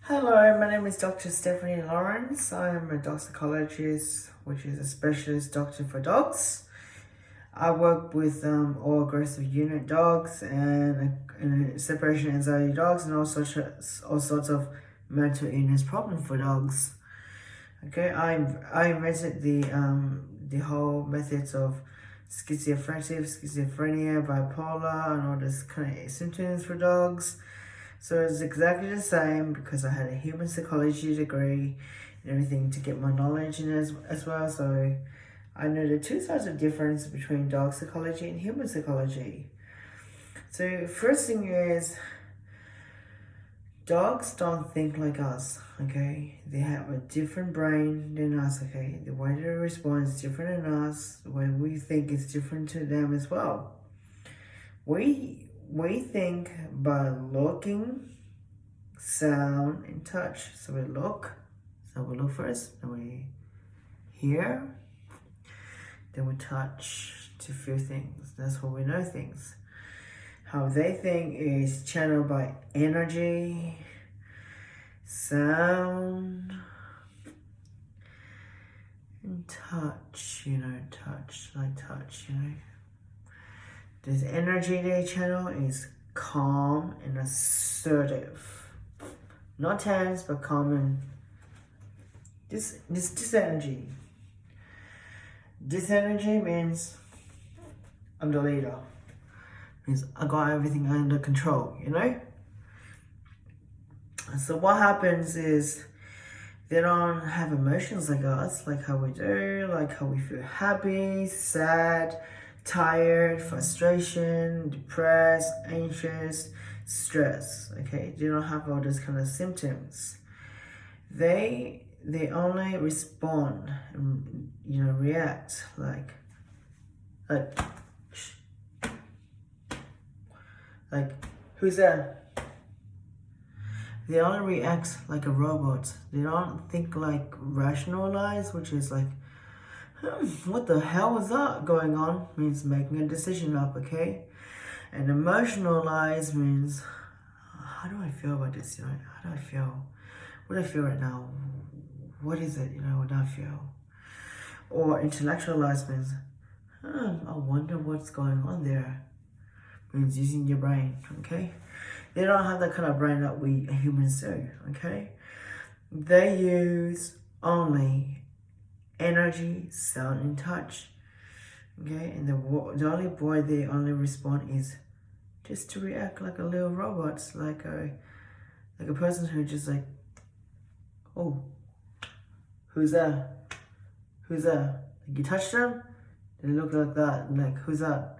Hello, my name is Dr. Stephanie Lawrence. I am a dog psychologist, which is a specialist doctor for dogs. I work with all aggressive unit dogs and separation anxiety dogs and all sorts of mental illness problems for dogs. Okay, I invented the whole methods of schizophrenia, bipolar, and all this kind of symptoms for dogs. So it's exactly the same because I had a human psychology degree and everything to get my knowledge in as well. So I know the two sides of difference between dog psychology and human psychology. So first thing is, dogs don't think like us, okay? They have a different brain than us, okay? The way they respond is different than us. The way we think is different to them as well. We think by looking, sound, and touch. So we look first, then we hear, then we touch to feel things. That's how we know things. How they think is channeled by energy, sound, and touch, touch. This energy they channel is calm and assertive. Not tense, but calm and this energy. This energy means I'm the leader. Means I got everything under control, So what happens is they don't have emotions like us, like how we do, like how we feel happy, sad, tired, frustration, depressed, anxious, stress. Okay, they don't have all those kind of symptoms. They only respond and react like who's there? They only react like a robot. They don't think like rationalize, which is like, what the hell is that going on? Means making a decision up, okay? And emotionalize means, how do I feel about this? How do I feel? What do I feel right now? What is it? What do I feel? Or intellectualize means, I wonder what's going on there. Means using your brain, okay? They don't have that kind of brain that we humans do, okay? They use only energy, sound, and touch, okay? And the only way they only respond is just to react like a little robot, like a person who just like, oh, who's that? Who's that? Like you touch them, they look like that, and like, who's that?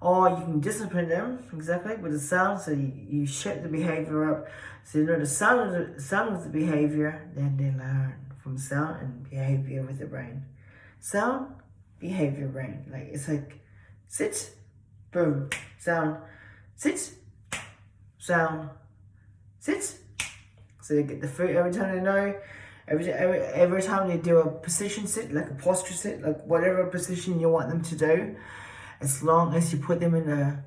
Or you can discipline them exactly with the sound, so you shape the behavior up. So the sound of the behavior, then they learn from sound and behavior with the brain. Sound, behavior, brain. Like it's like sit, boom, sound, sit, sound, sit. So they get the food every time they know. Every time they do a position sit, like a posture sit, like whatever position you want them to do. As long as you put them in a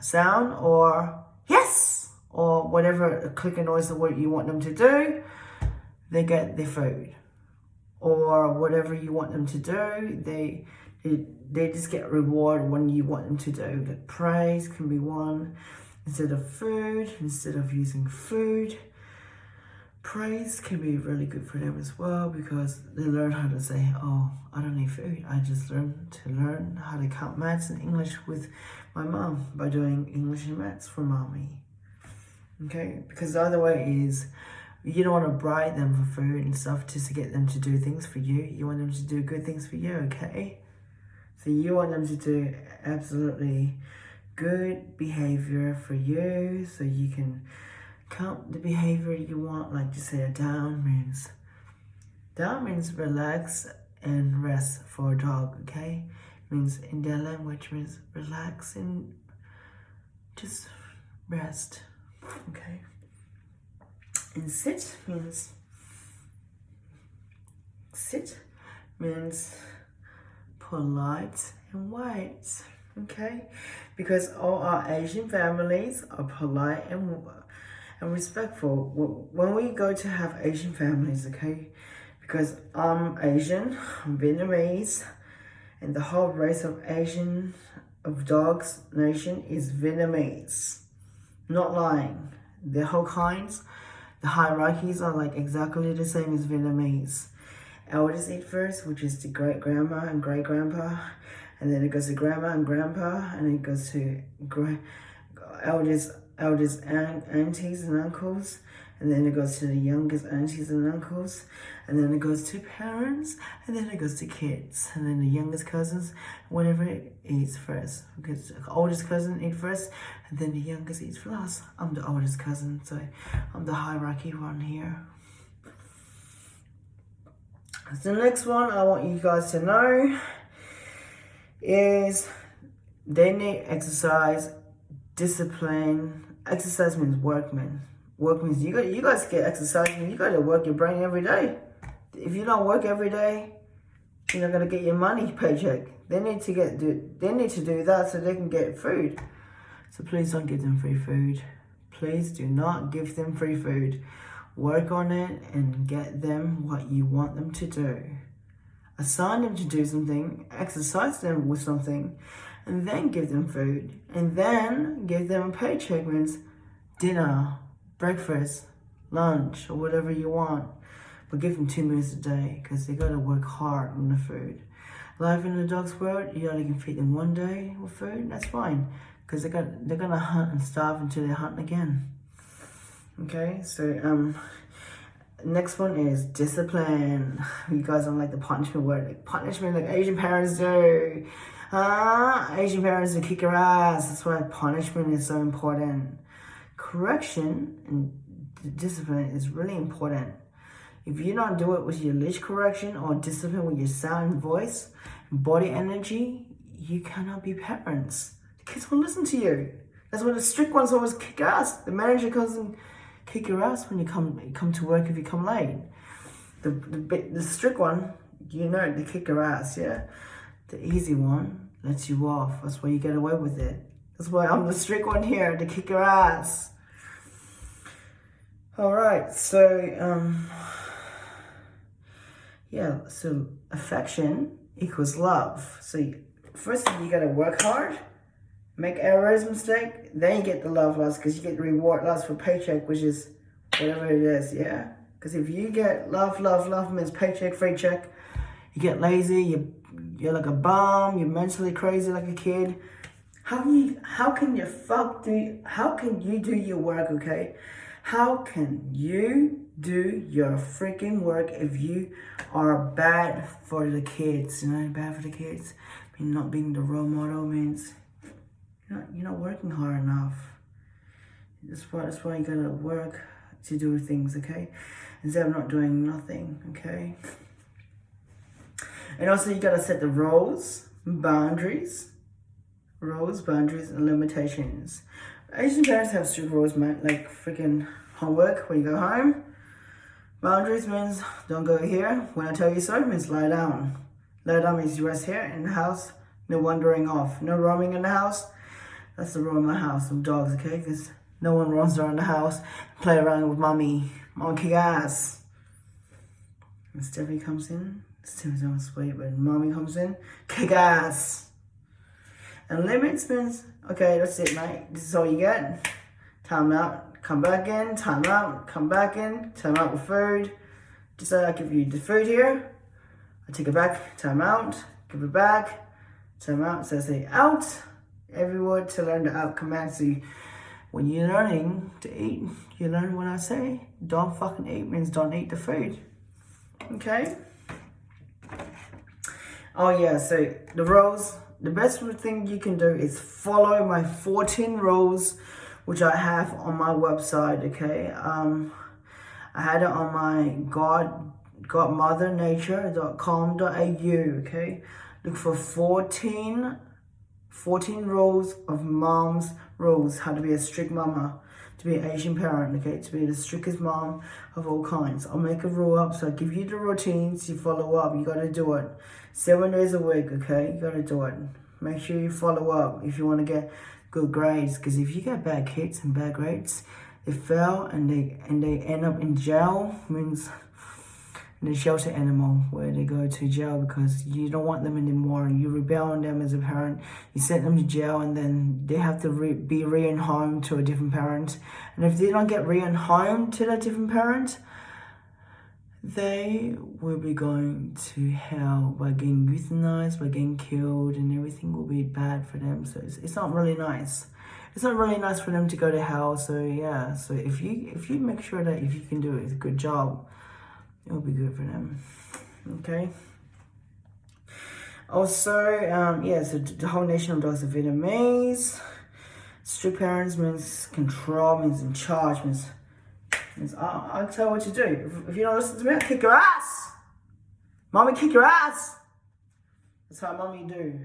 sound or yes or whatever clicking noise of what you want them to do, they get their food. Or whatever you want them to do, they just get reward when you want them to do. The praise can be one instead of food, instead of using food. Praise can be really good for them as well because they learn how to say, oh, I don't need food. I just learn how to count maths and English with my mom by doing English and maths for mommy. Okay, because the other way is you don't want to bribe them for food and stuff just to get them to do things for you. You want them to do good things for you, okay? So you want them to do absolutely good behavior for you so you can count the behavior you want. Like just say down means relax and rest for a dog, okay? Means in their language means relax and just rest, okay? And sit means polite and white, okay? Because all our Asian families are polite and and respectful when we go to have Asian families, okay? Because I'm Asian, I'm Vietnamese, and the whole race of Asian, of dogs nation is Vietnamese. Not lying. The whole kinds, the hierarchies are like exactly the same as Vietnamese. Elders eat first, which is the great-grandma and great-grandpa, and then it goes to grandma and grandpa, and it goes to elders, aunties and uncles, and then it goes to the youngest aunties and uncles, and then it goes to parents, and then it goes to kids, and then the youngest cousins, whatever it eats first. Because the oldest cousin eats first, and then the youngest eats last. I'm the oldest cousin, so I'm the hierarchy one here. So the next one I want you guys to know is they need exercise, discipline. Exercise means work, man. Work means you guys get exercise, and you gotta work your brain every day. If you don't work every day, you're not gonna get your money paycheck. They need to do that so they can get food. So please don't give them free food. Please do not give them free food. Work on it and get them what you want them to do. Assign them to do something, exercise them with something, and then give them food. And then give them a paycheck, means dinner, breakfast, lunch, or whatever you want. But give them 2 meals a day, because they gotta work hard on the food. Life in the dog's world, you only can feed them 1 day with food, that's fine. Because they're gonna hunt and starve until they hunt again. Okay, so next one is discipline. You guys don't like the punishment word. Like punishment like Asian parents do. Asian parents do kick your ass. That's why punishment is so important. Correction and discipline is really important. If you don't do it with your leash correction or discipline with your sound and voice and body energy, you cannot be parents. The kids will listen to you. That's why the strict ones always kick ass. The manager comes and kick your ass when you come to work if you come late. The strict one, you know, they kick your ass, yeah? The easy one lets you off. That's why you get away with it. That's why I'm the strict one here, to kick your ass. Alright, so, yeah, so affection equals love. So first you gotta work hard, make errors, mistake, then you get the love last, because you get the reward last for paycheck, which is whatever it is, yeah? Because if you get love means paycheck, free check, you get lazy, you're like a bum, you're mentally crazy like a kid. How can you do your work, okay? How can you do your freaking work if you are bad for the kids? You know, bad for the kids. I mean, not being the role model means you're not working hard enough. That's why you gotta work to do things, okay? Instead of not doing nothing, okay? And also you gotta set the roles, boundaries, and limitations. Asian parents have strict rules, man, like freaking homework when you go home. Boundaries means don't go here. When I tell you so, means lie down. Lie down means you rest here in the house. No wandering off. No roaming in the house. That's the rule in my house of dogs, okay? Because no one runs around the house, play around with mommy. Mom kick ass. And Stephanie comes in. Stephanie's all sweet, but mommy comes in, kick ass. And limits means, okay, that's it, mate. This is all you get. Time out, come back in. Time out, come back in. Time out with food. Just say I give you the food here. I take it back. Time out, give it back. Time out, so I say out. Every word to learn the out command. So when you're learning to eat, you learn what I say. Don't fucking eat means don't eat the food. Okay? Oh yeah, so the rules. The best thing you can do is follow my 14 rules, which I have on my website, okay? I had it on my godmothernature.com.au, okay? Look for 14 rules of mom's rules, how to be a strict mama, to be an Asian parent, okay? To be the strictest mom of all kinds. I'll make a rule up, so I give you the routines, you follow up, you gotta do it. 7 days a week, okay? You gotta do it. Make sure you follow up if you want to get good grades, because if you get bad kids and bad grades, they fail and they end up in jail, means the shelter animal, where they go to jail because you don't want them anymore. You rebel on them as a parent. You send them to jail, and then they have to be rehomed to a different parent. And if they don't get rehomed to that different parent, they will be going to hell by getting euthanized, by getting killed, and everything will be bad for them. So it's not really nice. It's not really nice for them to go to hell. So yeah. So if you make sure that if you can do a good job, it'll be good for them. Okay. Also, so the whole nation of dogs are Vietnamese. Strict parents means control, means in charge, means I'll tell you what to do. If you don't listen to me, I'll kick your ass. Mommy, kick your ass. That's how mommy do.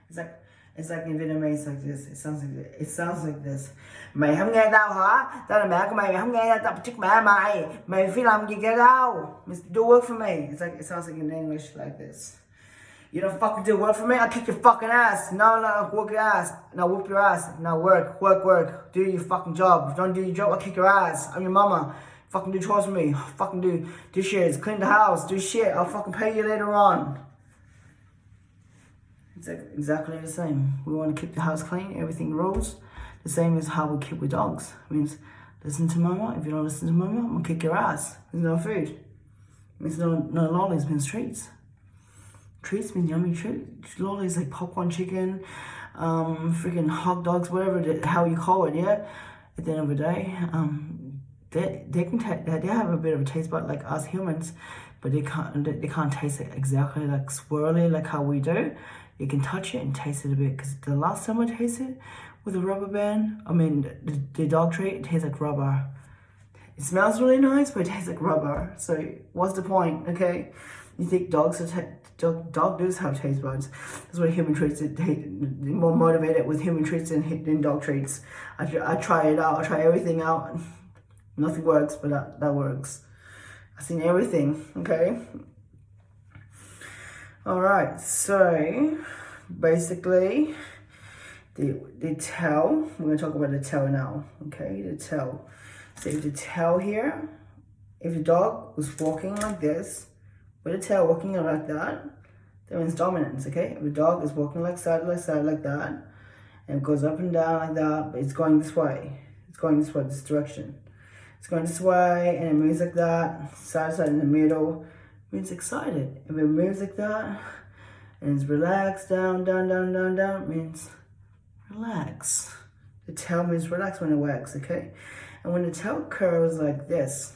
It's like in Vietnamese like this. It sounds like this. Mày không nghe tao hả? Tao là mẹ của mày không nghe tao chức mẹ mày. Mày phải làm gì cái đâu? Do work for me. It sounds like in English like this. You don't fucking do work for me, I'll kick your fucking ass. No, whoop your ass. No, whoop your ass. No, work. Do your fucking job. If you don't do your job, I'll kick your ass. I'm your mama. Fucking do chores for me. Fucking do dishes, clean the house, do shit. I'll fucking pay you later on. It's exactly the same. We want to keep the house clean, everything rolls. The same as how we keep with dogs. It means listen to mama. If you don't listen to mama, I'm gonna kick your ass. There's no food. It means no lollies, means treats. Treats mean yummy treats. Lollies like popcorn chicken, freaking hot dogs, whatever how you call it. Yeah. At the end of the day, they have a bit of a taste bud like us humans, but they can't taste it exactly like swirly like how we do. You can touch it and taste it a bit, because the last time I tasted it with a rubber band, the dog treat, it tastes like rubber. It smells really nice, but it tastes like rubber. So what's the point? Okay, you think dog does have taste buds? That's why human treats they're more motivated with human treats than dog treats. I try it out. I try everything out. Nothing works, but that works. I've seen everything. Okay. Alright, so basically the tail, we're going to talk about the tail now, okay, the tail. So if the tail here, if the dog was walking like this, with the tail walking like that means dominance, okay? If the dog is walking like side like that, and it goes up and down like that, but it's going this way, this direction. It's going this way, and it moves like that, side in the middle, means excited. If it moves like that and it's relaxed, down, means relax. The tail means relax when it wags, okay? And when the tail curls like this,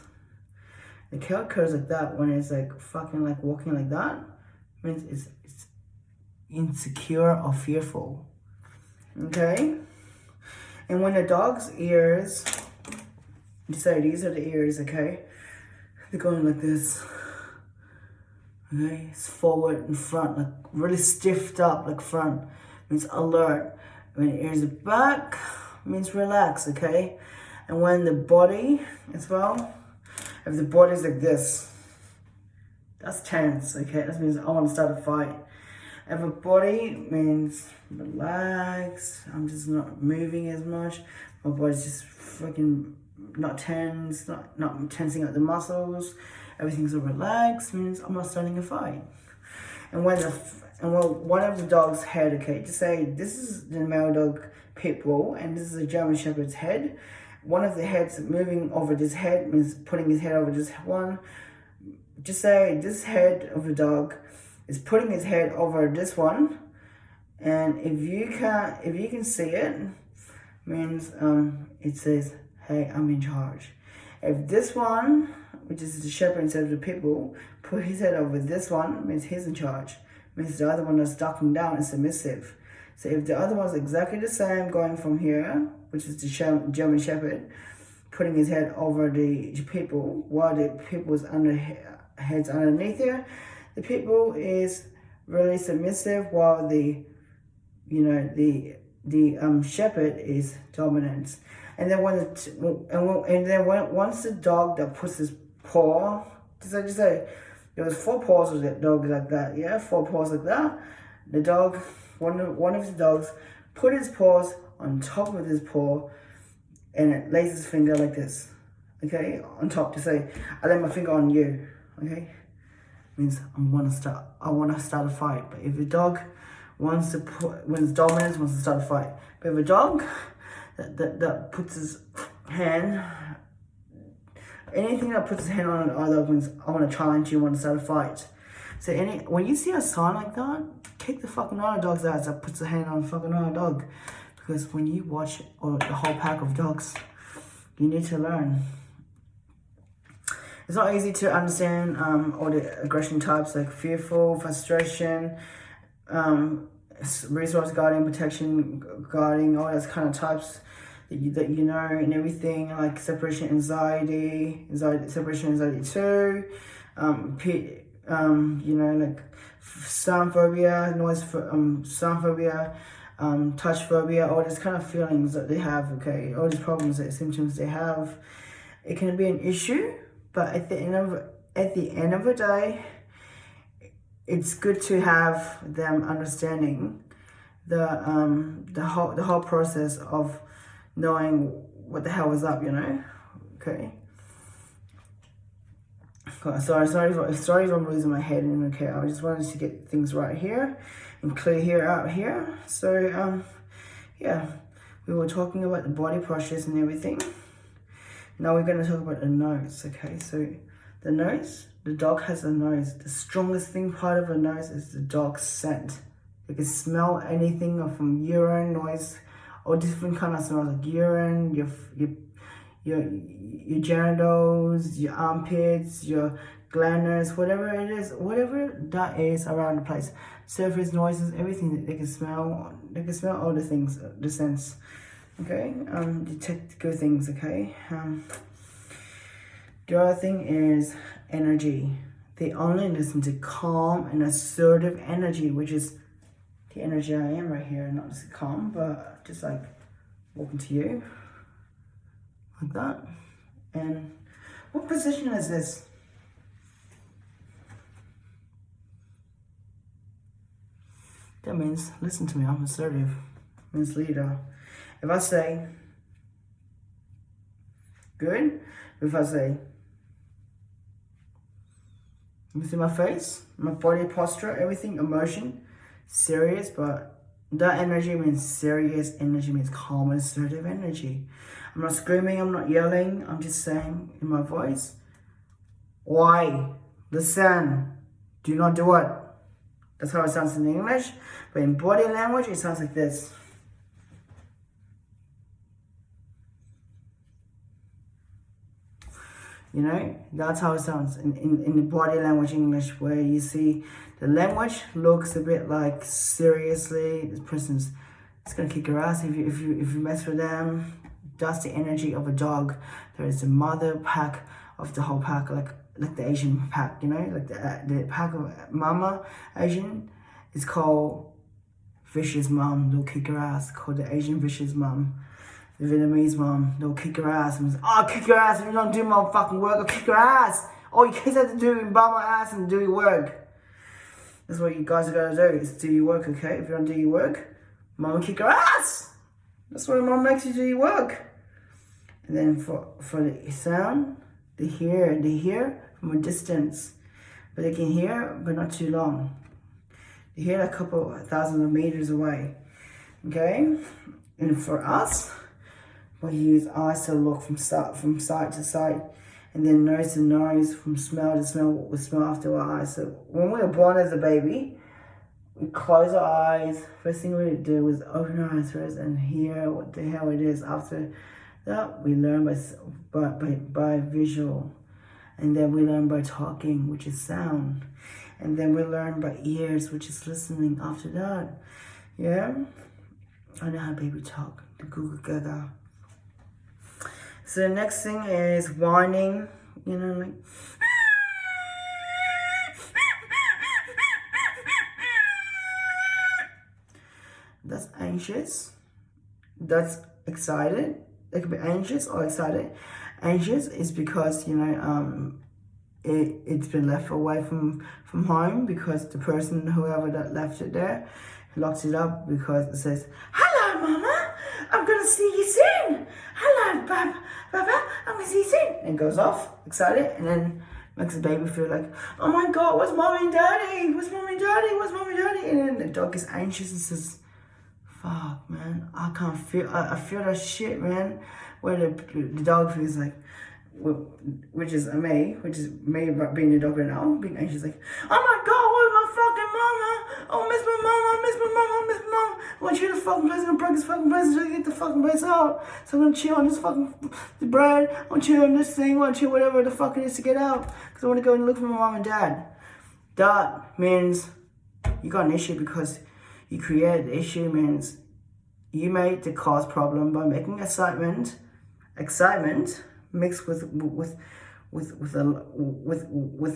the tail curls like that, when it's like fucking like walking like that, means it's insecure or fearful, okay? And when the dog's ears, you say these are the ears, okay? They're going like this. Okay, it's forward and front, like really stiffed up, like front, means alert. When the ears are back, means relax, okay? And when the body as well, if the body's like this, that's tense, okay? That means I want to start a fight. If a body means relax, I'm just not moving as much, my body's just freaking not tense, not tensing up the muscles. Everything's so relaxed, means I'm not starting a fight. And when one of the dog's head, okay, just say this is the male dog pit bull and this is a German Shepherd's head. One of the heads moving over this head means putting his head over this one. Just say this head of the dog is putting his head over this one, and if you can see it, means it says, hey, I'm in charge. If this one, which is the shepherd instead of the pit bull, put his head over this one, means he's in charge. Means the other one is ducking down and submissive. So if the other one's exactly the same, going from here, which is the German Shepherd, putting his head over the pit bull, while the pit bull's head's underneath here, the pit bull is really submissive, while the shepherd is dominant. And then once the dog that puts his paw, just say there was 4 paws of that dog like that, yeah, 4 paws like that. The dog, one of the dogs, put his paws on top of his paw, and it lays its finger like this, okay, on top to say, I lay my finger on you, okay? Means I want to start a fight. But if a dog wants to when it's dominant, wants to start a fight. But if a dog that puts his hand, anything that puts his hand on another dog means I want to challenge you, want to start a fight. So when you see a sign like that, kick the fucking other dog's ass that puts a hand on fucking other dog. Because when you watch the whole pack of dogs, you need to learn. It's not easy to understand all the aggression types like fearful, frustration, resource guarding, protection guarding, all those kind of types that you know, and everything, like separation anxiety, separation anxiety 2, you know, like sound phobia, sound phobia, touch phobia, all these kind of feelings that they have, okay, all these problems, symptoms they have. It can be an issue, but at the end of the day, it's good to have them understanding the whole process of knowing what the hell is up, you know, okay. Sorry if I'm losing my head. And okay, I just wanted to get things right here and clear out here. So yeah, we were talking about the body postures and everything. Now we're going to talk about the nose. Okay, so the nose, the dog has a nose. The strongest thing part of a nose is the dog's scent. You can smell anything from urine, noise, or different kind of smells like urine, your genitals, your armpits, your glanders, whatever it is, whatever that is around the place. Surface noises, everything that they can smell all the things, the scents. Okay, detect good things, okay? The other thing is energy. They only listen to calm and assertive energy, which is the energy I am right here, not just calm, but just like walking to you, like that. And what position is this? That means, listen to me, I'm assertive, means leader. If I say, good, if I say, you see my face, my body posture, everything, emotion, serious, but that energy means serious energy, means calm and assertive energy. I'm not screaming, I'm not yelling, I'm just saying in my voice, why? Listen, do not do it. That's how it sounds in English, but in body language, it sounds like this. You know, that's how it sounds in the body language English, where you see the language looks a bit like seriously, this person's gonna kick your ass if you mess with them. That's the energy of a dog. There is the mother pack of the whole pack, like the Asian pack, you know, like the pack of mama Asian is called vicious mom. They'll kick your ass. Called the Asian vicious mom. The Vietnamese mom, they'll kick your ass. And I'll kick your ass if you don't do my fucking work. I'll kick your ass. All you kids have to do is bow my ass and do your work. That's what you guys are gonna do, is do your work, okay? If you don't do your work, mom will kick your ass. That's why mom makes you do your work. And then for the sound, they hear from a distance. But they can hear, but not too long. They hear a couple thousand of meters away, okay? And for us, we use eyes to look from side to side, and then nose to nose, from smell to smell, what we smell after our eyes. So when we were born as a baby, we close our eyes. First thing we do is open our eyes first and hear what the hell it is. After that, we learn by visual, and then we learn by talking, which is sound, and then we learn by ears, which is listening. After that, yeah, I know how baby talk, the goo goo gaga. So the next thing is whining, you know, like that's anxious, that's excited. It could be anxious or excited. Anxious is because, you know, it's been left away from home, because the person, whoever that left it there, locks it up because it says, hello mama, I'm gonna see you soon. Hello, Papa, I'm gonna see you soon. And goes off, excited, and then makes the baby feel like, oh my God, where's mommy and daddy? Where's mommy and daddy? Where's mommy and daddy? And then the dog is anxious and says, fuck, man, I can't feel, I feel that shit, man. Where the dog feels like, which is me being the dog right now, being anxious, like, oh my God, where's my fucking mama? Oh, miss my mama, I miss my mama, I miss my mama. I want you to fucking place, I'm gonna break this fucking place so I get the fucking place out. So I'm gonna chill on this fucking, the bread, I want to chill on this thing, I want to chill whatever the fuck it is to get out. Because I want to go and look for my mom and dad. That means you got an issue because you created the issue, means you made the cause problem by making excitement mixed with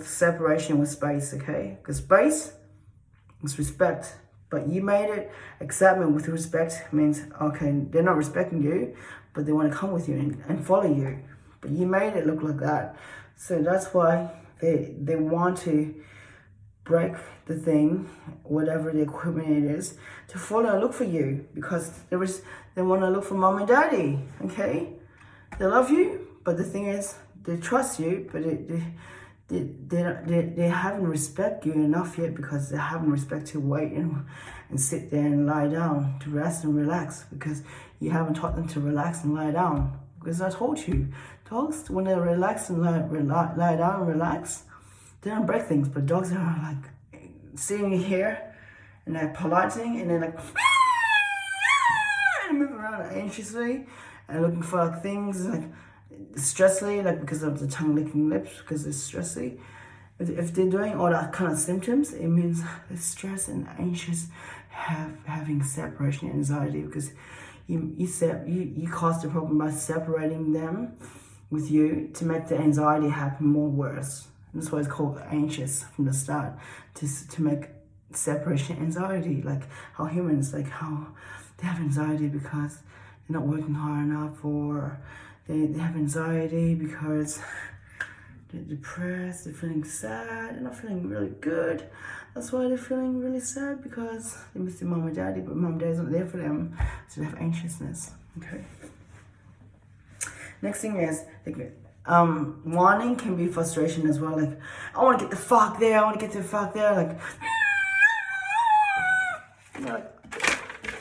separation with space, okay? Because space is respect, but you made it excitement with respect means, okay, they're not respecting you, but they want to come with you and follow you. But you made it look like that. So that's why they want to break the thing, whatever the equipment it is, to follow and look for you, because they want to look for mom and daddy, okay? They love you, but the thing is, they trust you, but they haven't respect you enough yet, because they haven't respect to wait and sit there and lie down, to rest and relax, because you haven't taught them to relax and lie down. Because I told you, dogs, when they relax and lie down and relax, they don't break things, but dogs are like sitting here and they're politely and they're like and moving around anxiously and looking for like things like stressly, like because of the tongue licking lips, because they're stressy. If they're doing all that kind of symptoms, it means they're stressed and anxious, having separation anxiety, because you caused the problem by separating them with you to make the anxiety happen more worse. And that's why it's called anxious from the start, to make separation anxiety, like how humans, like how they have anxiety because they're not working hard enough, or they have anxiety because they're depressed, they're feeling sad, they're not feeling really good. That's why they're feeling really sad, because they miss their mom and daddy, but mom and daddy's not there for them, so they have anxiousness, okay? Next thing is, wanting can be frustration as well, like, I want to get the fuck there, I want to get the fuck there, like, you know, like,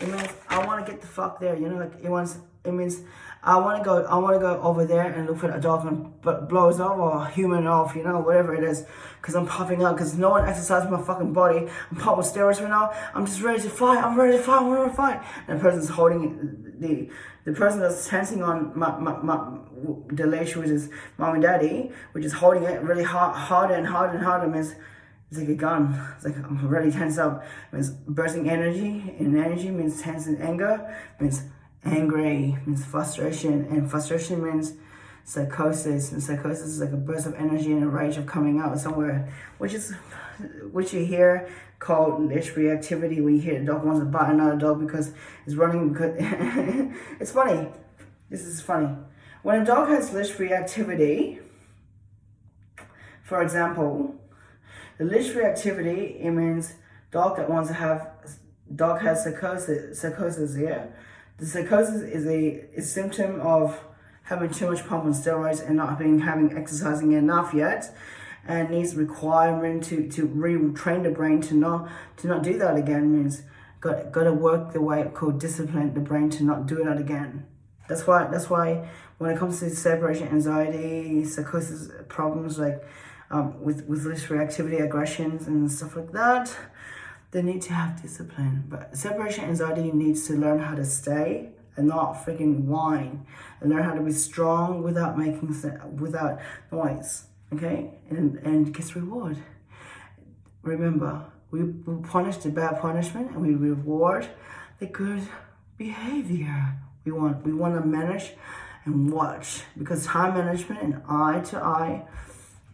it means I want to get the fuck there, you know, like, it means I want to go over there and look for a dog and blow us off, or human off, you know, whatever it is, because I'm puffing out, because no one exercises my fucking body. I'm popping steroids right now. I'm just ready to fight. I'm ready to fight. I'm ready to fight. And the person's holding the person that's tensing on the leash, which is mom and daddy, which is holding it really harder and harder and harder, means it's like a gun. It's like I'm ready to tense up. It means bursting energy, and energy means tense and anger, means angry, means frustration, and frustration means psychosis, and psychosis is like a burst of energy and a rage of coming out somewhere, which you hear called leash reactivity, when you hear a dog wants to bite another dog because it's running, because it's funny. This is funny. When a dog has leash reactivity, for example, the leash reactivity, it means dog has psychosis, yeah? The psychosis is a symptom of having too much pump on steroids and not having exercising enough yet, and needs requirement to retrain the brain to not do that again. Means got to work the way called discipline the brain to not do that again. That's why when it comes to separation anxiety, psychosis problems, like with leash reactivity, aggressions and stuff like that, they need to have discipline. But separation anxiety needs to learn how to stay and not freaking whine, and learn how to be strong without noise, okay? And gets reward. Remember, we punish the bad punishment and we reward the good behavior. We want to manage and watch, because time management and eye-to-eye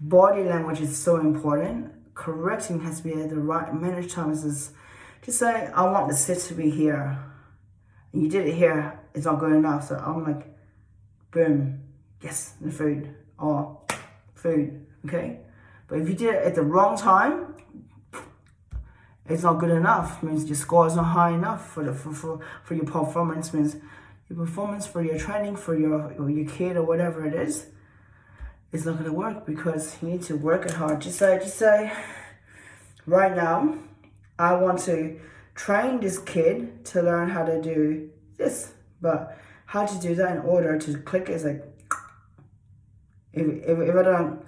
body language is so important. Correcting has to be at the right managed times. Is just say, I want the sit to be here. And you did it here, it's not good enough. So I'm like, boom, yes, the food, or food, okay? But if you did it at the wrong time, it's not good enough. It means your score is not high enough for your performance. Means your performance, for your training, for your kid or whatever it is, it's not going to work because you need to work it hard. Just say, right now, I want to train this kid to learn how to do this, but how to do that in order to click is like, if I don't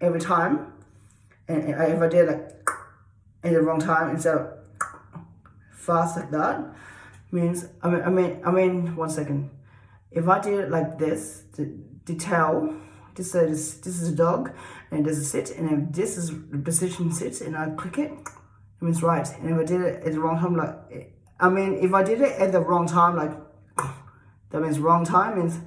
every time, and if I did like in the wrong time instead of fast like that, means I mean 1 second. If I did it like this, to tell this is a dog and there's a sit, and if this is the position sit and I click it, it means right. And if I did it at the wrong time, like if I did it at the wrong time, like that means wrong time means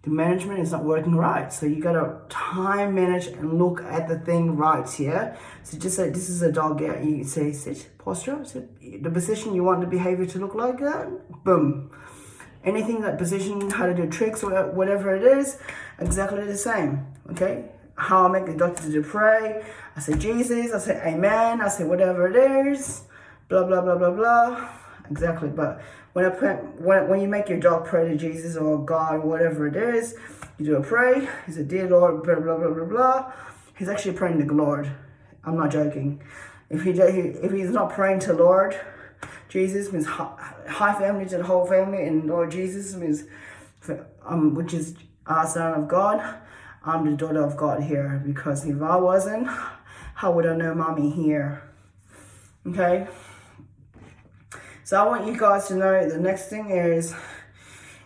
the management is not working right. So you gotta time manage and look at the thing right, yeah? So just say, this is a dog, yeah? You say sit, posture, sit, the position you want the behavior to look like that, boom. Anything that position, how to do tricks or whatever it is, exactly the same, okay? How I make the doctor to pray, I say Jesus, I say amen, I say whatever it is, blah, blah, blah, blah, blah. Exactly, but when you make your dog pray to Jesus or God or whatever it is, you do a pray. He said, "Dear Lord," blah blah blah blah blah. He's actually praying to the Lord. I'm not joking. If he's not praying to Lord Jesus, means high family to the whole family, and Lord Jesus means which is our son of God. I'm the daughter of God here, because if I wasn't, how would I know mommy here? Okay. So I want you guys to know the next thing is,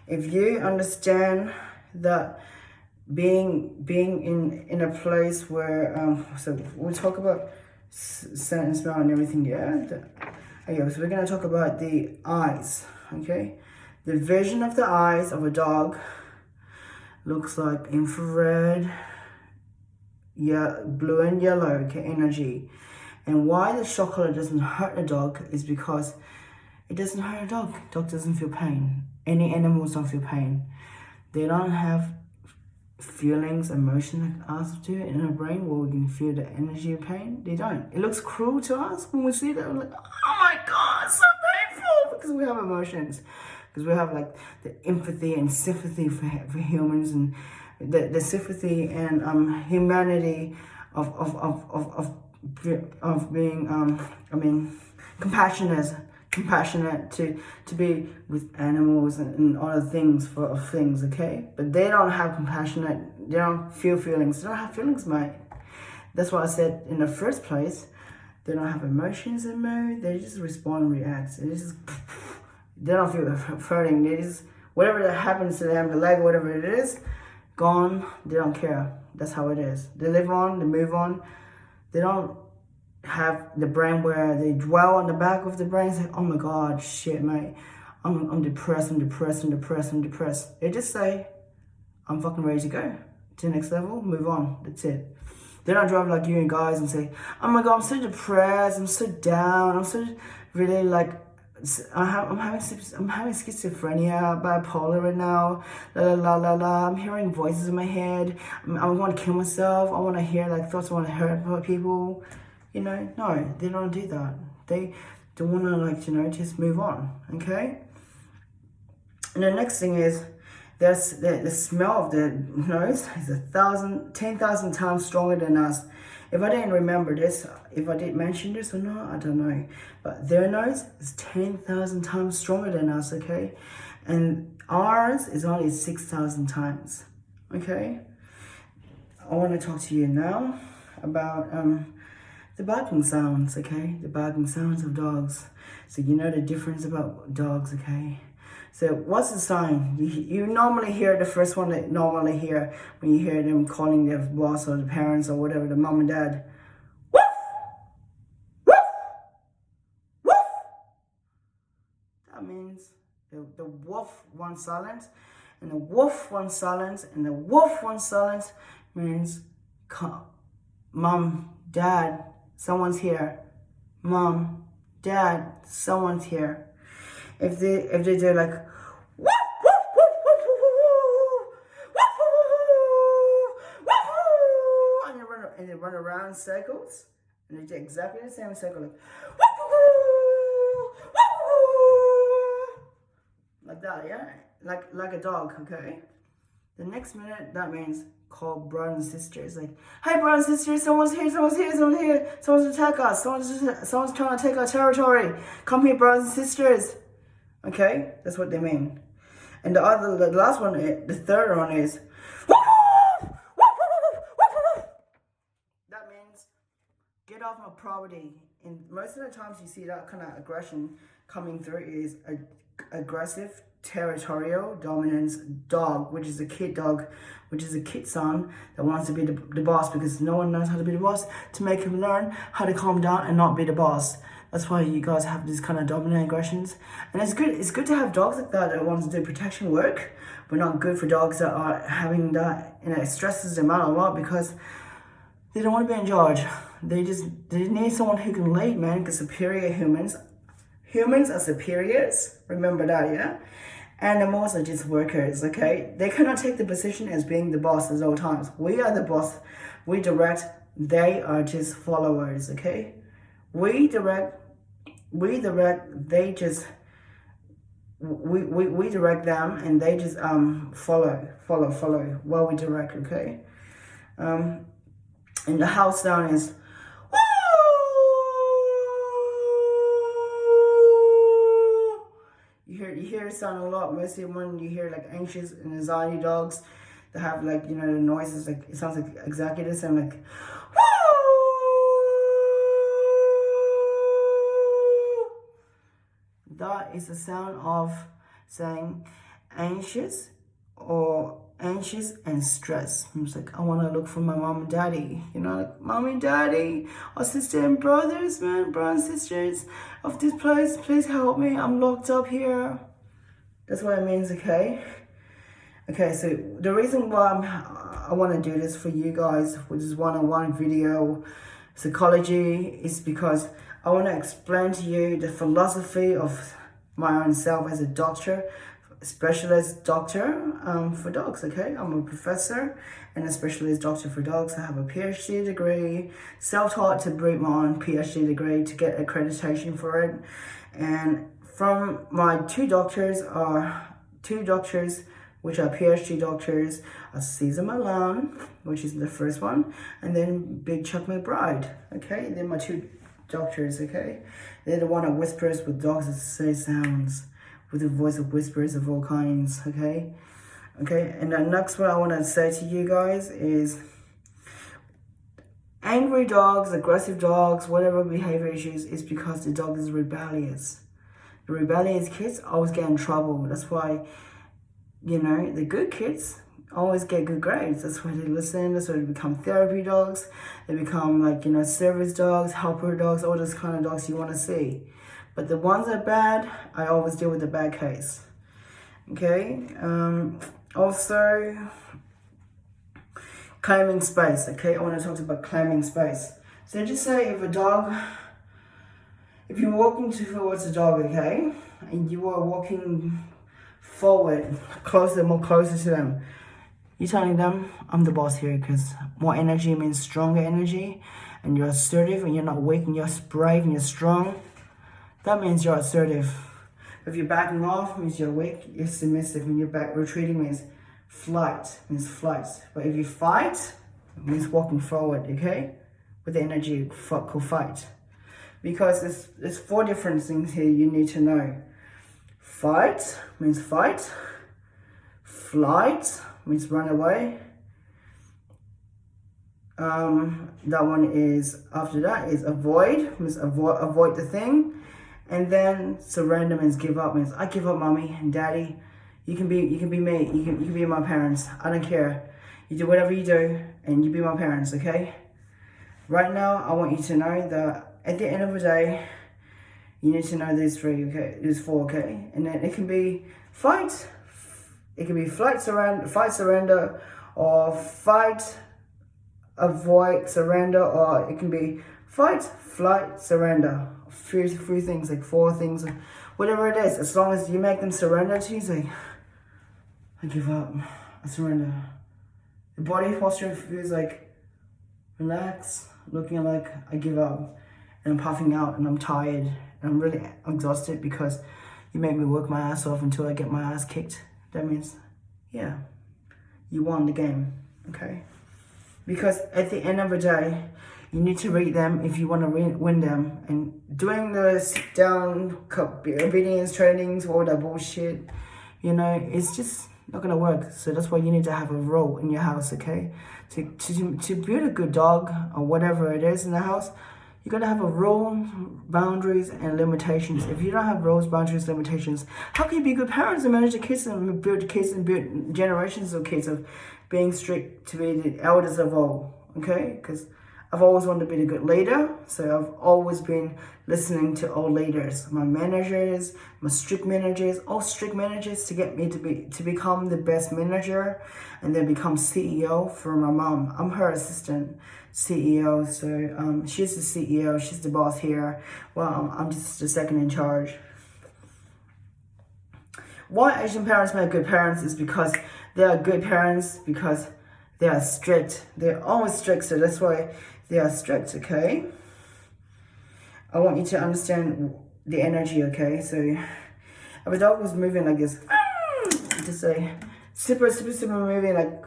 if you understand that being in a place where so we'll talk about scent and smell and everything, yeah. Okay, so we're gonna talk about the eyes. Okay, the vision of the eyes of a dog looks like infrared, yeah, blue and yellow, okay, energy. And why the chocolate doesn't hurt a dog is because it doesn't hurt a dog. Dog doesn't feel pain. Any animals don't feel pain. They don't have feelings, emotion like us do in our brain where we can feel the energy of pain. They don't. It looks cruel to us when we see that. We're like, oh my God, it's so painful, because we have emotions. Because we have like the empathy and sympathy for humans, and the sympathy and humanity of being compassionate to be with animals and other things for things, okay? But they don't have compassionate, they don't feel feelings. They don't have feelings, mate. That's what I said in the first place. They don't have emotions and mood. They just respond and react. They don't feel hurting. They just, whatever that happens to them, the leg, whatever it is, gone. They don't care. That's how it is. They live on, they move on. They don't have the brain where they dwell on the back of the brain, say, oh my God, shit, mate, I'm depressed. They just say, I'm fucking ready to go to the next level, move on, that's it. They don't drive like you and guys and say, oh my God, I'm so depressed, I'm so down, I'm so really like, I'm having schizophrenia, bipolar right now, I'm hearing voices in my head, I want to kill myself, I want to hear like thoughts, I want to hurt people. You know, no, they don't do that. They want to, like, you know, just move on, okay? And the next thing is, there's the smell of the nose is 10,000 times stronger than us. If I didn't remember this, if I did mention this or not, I don't know. But their nose is 10,000 times stronger than us, okay? And ours is only 6,000 times, okay? I want to talk to you now about the barking sounds, okay? The barking sounds of dogs. So you know the difference about dogs, okay? So what's the sign? You normally hear the first one that normally hear when you hear them calling their boss or the parents or whatever, the mom and dad. Woof! Woof! Woof! That means the woof one silent, and the woof one silent, and the woof one silent means mom, dad, someone's here. Mom, dad, someone's here. If they do like woof, woof, woof, woof, woof, woof, woof, woof, and they run around in circles, and they do exactly the same circle, like woof, woof, woof, like that, yeah? Like a dog, okay? The next minute, that means call brothers and sisters. Like, hey, brothers and sisters, someone's here, someone's attack us, someone's trying to take our territory. Come here, brothers and sisters. Okay, that's what they mean. And the last one, the third one is, that means get off my property. And most of the times you see that kind of aggression coming through is aggressive, territorial, dominance dog, which is a kid dog, which is a kid son that wants to be the boss because no one knows how to be the boss, to make him learn how to calm down and not be the boss. That's why you guys have these kind of dominant aggressions. And it's good to have dogs like that want to do protection work, but not good for dogs that are having that, and it stresses them out a lot because they don't want to be in charge. They need someone who can lead, man, because superior humans are superiors. Remember that, yeah? Animals are just workers, okay? They cannot take the position as being the boss at all times. We are the boss. We direct. They are just followers, okay? We direct. They just. We direct them, and they just follow while we direct, okay? And the house sound is. You hear it sound a lot, mostly when you hear like anxious and anxiety dogs that have like, you know, the noises, like it sounds like exactly the same, like that is the sound of saying anxious and stress. It's like, I want to look for my mom and daddy, you know, like mommy and daddy, or sister and brothers, man, brothers and sisters of this place, please help me, I'm locked up here. That's what it means, okay? Okay, so the reason why I want to do this for you guys, which is one-on-one video psychology, is because I want to explain to you the philosophy of my own self as a doctor, specialist doctor for dogs, okay? I'm a professor and a specialist doctor for dogs. I have a PhD degree, self-taught to breed my own PhD degree to get accreditation for it. And from my two doctors, which are PhD doctors, are Cesar Millan, which is the first one, and then Big Chuck Mcbride, okay? They're my two doctors, okay? They're the one that whispers with dogs that say sounds, with the voice of whispers of all kinds, okay? Okay, and the next one I want to say to you guys is angry dogs, aggressive dogs, whatever behavior issues, is because the dog is rebellious. The rebellious kids always get in trouble. That's why, you know, the good kids always get good grades. That's why they listen. That's why they become therapy dogs. They become, like, you know, service dogs, helper dogs, all those kind of dogs you want to see. But the ones that are bad, I always deal with the bad case. Okay? Also, claiming space. Okay? I want to talk about claiming space. So just say if you're walking towards a dog, okay? And you are walking forward, more closer to them. You're telling them, I'm the boss here, because more energy means stronger energy. And you're assertive and you're not weak and you're brave and you're strong. That means you're assertive. If you're backing off, means you're weak, you're submissive. When you're back retreating means flight. But if you fight, it means walking forward, okay? With the energy called fight. Because there's 4 different things here you need to know. Fight means fight. Flight means run away. That one is, after that is avoid, means avoid the thing. And then surrender means give up, means I give up, mommy and daddy. You can be me, you can be my parents. I don't care. You do whatever you do and you be my parents, okay? Right now, I want you to know that at the end of the day, you need to know these 3, okay? These 4, okay? And then it can be fight. It can be fight, surrender, or fight, avoid, surrender, or it can be fight, flight, surrender. Three things, like 4 things, whatever it is. As long as you make them surrender to you, say, I give up, I surrender. The body posture feels like relax, looking like I give up, and I'm puffing out, and I'm tired, and I'm really exhausted because you make me work my ass off until I get my ass kicked. That means, yeah, you won the game, okay? Because at the end of the day, you need to read them if you want to win them. And doing the sit-down obedience trainings, all that bullshit, you know, it's just not going to work. So that's why you need to have a rule in your house, okay? To build a good dog or whatever it is in the house, you got to have a rule, boundaries, and limitations. If you don't have rules, boundaries, limitations, how can you be good parents and manage the kids and build generations of kids of being strict to be the elders of all, okay? Because I've always wanted to be a good leader, so I've always been listening to all leaders, my managers, my strict managers, all strict managers to get me to become the best manager, and then become CEO for my mom. I'm her assistant CEO, so she's the CEO, she's the boss here. Well, I'm just the second in charge. Why Asian parents make good parents is because they are good parents because they are strict. They're always strict, so that's why they are strict, okay? I want you to understand the energy, okay? So if a dog was moving like this, just say super moving like,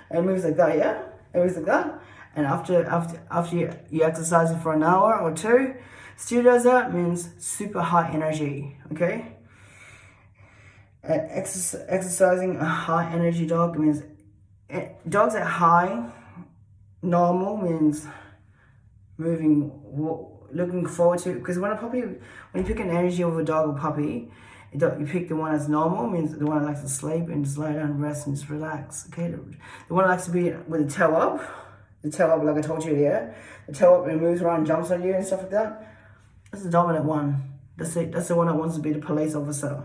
and it moves like that, yeah? It moves like that. And after you exercise it for an hour or two, still does that, means super high energy, okay? Exercising a high energy dog means dogs at high, normal means moving, looking forward to. Because when you pick an energy of a dog or puppy, you pick the one that's normal, means the one that likes to sleep and just lie down and rest and just relax. Okay, the one that likes to be with the tail up, like I told you, yeah, the tail up and moves around, and jumps on you and stuff like that. That's the dominant one. That's the one that wants to be the police officer.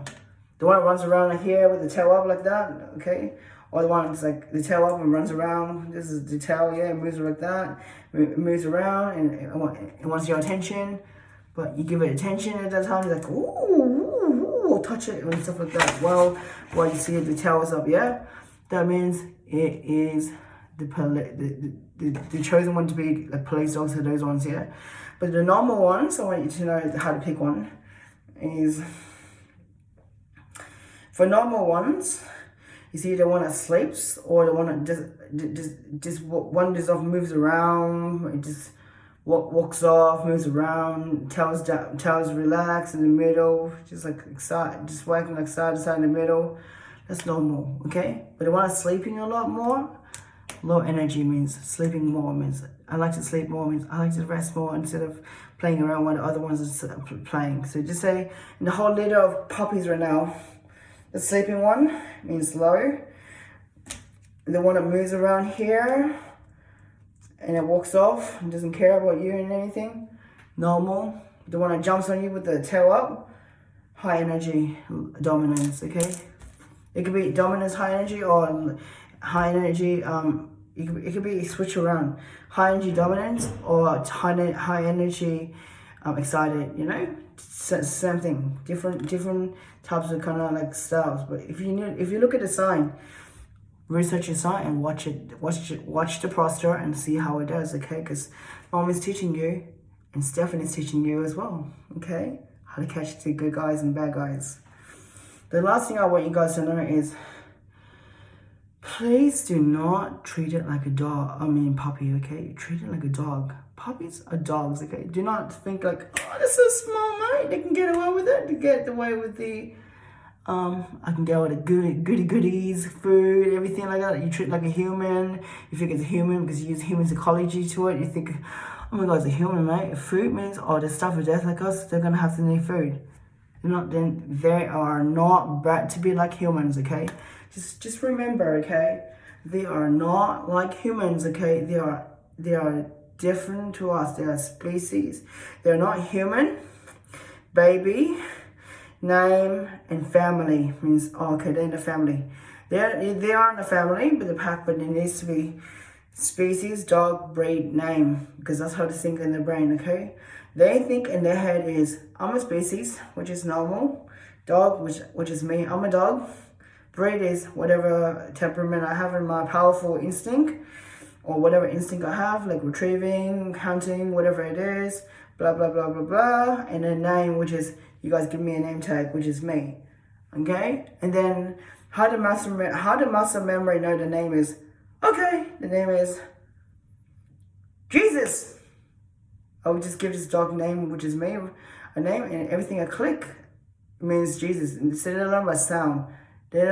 The one that runs around here with the tail up like that, okay? Or the one that's like the tail up and runs around. This is the tail, yeah, it moves like that. It moves around and it wants your attention. But you give it attention at that time, it's like, ooh, touch it and stuff like that. Well, while you see it, the tail is up, yeah? That means it is the chosen one to be like police dogs are those ones, yeah? But the normal ones, I want you to know how to pick one, is... For normal ones, you see the one that sleeps or the one that just wanders off, moves around, it just walks off, moves around, tails relax in the middle, just like side, just working like side to side in the middle. That's normal, okay? But the one that's sleeping a lot more, low energy means sleeping more, means I like to sleep more, means I like to rest more instead of playing around while the other ones are playing. So just say in the whole litter of puppies right now, the sleeping one means low. The one that moves around here and it walks off and doesn't care about you and anything, normal. The one that jumps on you with the tail up, high energy, dominance, okay? It could be dominance, high energy, or high energy, it could be switch around. High energy dominance or high energy excited, you know? Same thing, different types of kind of like styles. But if you look at the sign, research your sign and watch the posture and see how it does, okay? Because Mom is teaching you and Stefan is teaching you as well, okay? How to catch the good guys and bad guys. The last thing I want you guys to know is, please do not treat it like a puppy, okay? Treat it like a dog. Puppies are dogs, okay? Do not think like, oh, this is small, mate. They can get away with it. They get away with the, I can get away with the goodies, food, everything like that. You treat it like a human. You think it's a human because you use human psychology to it. You think, oh my God, it's a human, mate. Food means, oh, they stuff with death like us. They're gonna have to need food. They are not bred to be like humans, okay? Just remember, okay? They are not like humans, okay? They are different to us. They are species. They're not human. Baby, name, and family means, oh, okay, they're in the family. They are in the family, but it needs to be species, dog, breed, name, because that's how they think in their brain, okay? They think in their head is, I'm a species, which is normal. Dog, which is me, I'm a dog. Breed is whatever temperament I have in my powerful instinct, or whatever instinct I have, like retrieving, hunting, whatever it is, blah, blah, blah, blah, blah. And then name, which is you guys give me a name tag, which is me. Okay? And then how the muscle memory know the name is, okay, the name is Jesus. I would just give this dog name, which is me, a name, and everything I click means Jesus. And so they learn by sound. They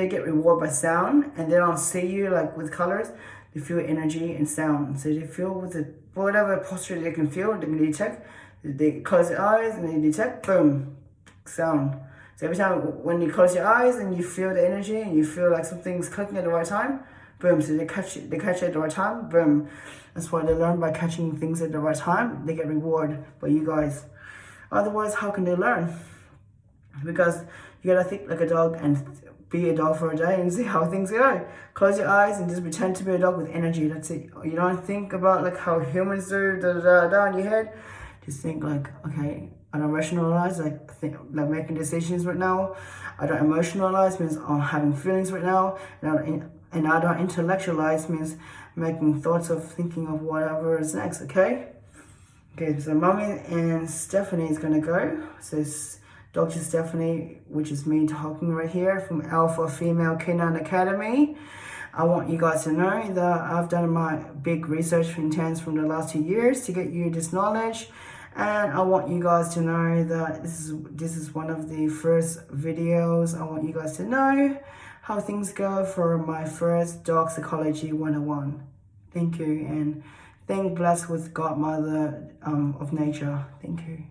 get reward by sound, and they don't see you like with colors. They feel energy and sound. So they feel with whatever posture they can feel, they can detect. They close their eyes and they detect, boom, sound. So every time when you close your eyes and you feel the energy and you feel like something's clicking at the right time, boom. So they catch it at the right time, boom. That's why they learn by catching things at the right time. They get rewarded by you guys. Otherwise, how can they learn? Because you gotta think like a dog and be a dog for a day and see how things go. Close your eyes and just pretend to be a dog with energy. That's it. You don't think about like how humans do, in your head. Just think like, okay, I don't rationalize, like making decisions right now. I don't emotionalize, means I'm having feelings right now. And I don't intellectualize, means making thoughts of thinking of whatever is next, okay? Okay, so Mommy and Stephanie is gonna go. So Dr. Stephanie, which is me talking right here from Alpha Female Canine Academy. I want you guys to know that I've done my big research intense from the last 2 years to get you this knowledge. And I want you guys to know that this is one of the first videos. I want you guys to know how things go for my first Dog Psychology 101. Thank you, and thank blessed with Godmother of Nature. Thank you.